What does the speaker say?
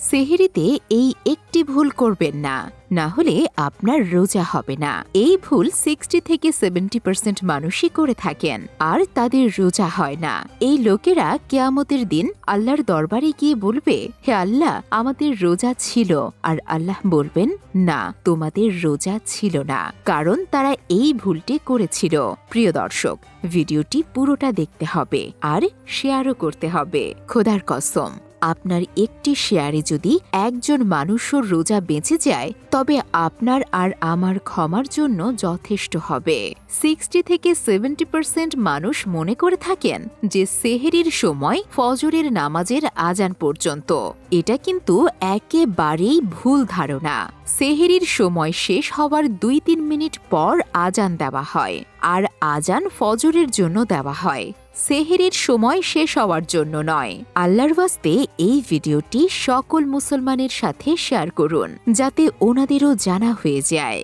সেহরিতে এই একটি ভুল করবেন না, না হলে আপনার রোজা হবে না। এই ভুল 60 থেকে 70% মানুষই করে থাকেন, আর তাদের রোজা হয় না। এই লোকেরা কিয়ামতের দিন আল্লাহর দরবারে গিয়ে বলবে, হে আল্লাহ, আমাদের রোজা ছিল। আর আল্লাহ বলবেন, না, তোমাদের রোজা ছিল না, কারণ তারা এই ভুলটি করেছিল। প্রিয় দর্শক, ভিডিওটি পুরোটা দেখতে হবে আর শেয়ারও করতে হবে। খোদার কসম, আপনার একটি শেয়ারে যদি একজন মানুষের রোজা বেঁচে যায়, তবে আপনার আর আমার ক্ষমার জন্য যথেষ্ট হবে। 60 থেকে 70% মানুষ মনে করে থাকেন যে সেহরির সময় ফজরের নামাজের আজান পর্যন্ত। এটা কিন্তু একেবারেই ভুল ধারণা। সেহরির সময় শেষ হওয়ার 2-3 মিনিট পর আজান দেওয়া হয়, আর আজান ফজরের জন্য দেওয়া হয়, সেহরির সময় শেষ হওয়ার জন্য নয়। আল্লাহর ওয়াস্তে এই ভিডিওটি সকল মুসলমানের সাথে শেয়ার করুন, যাতে ওনাদেরও জানা হয়ে যায়।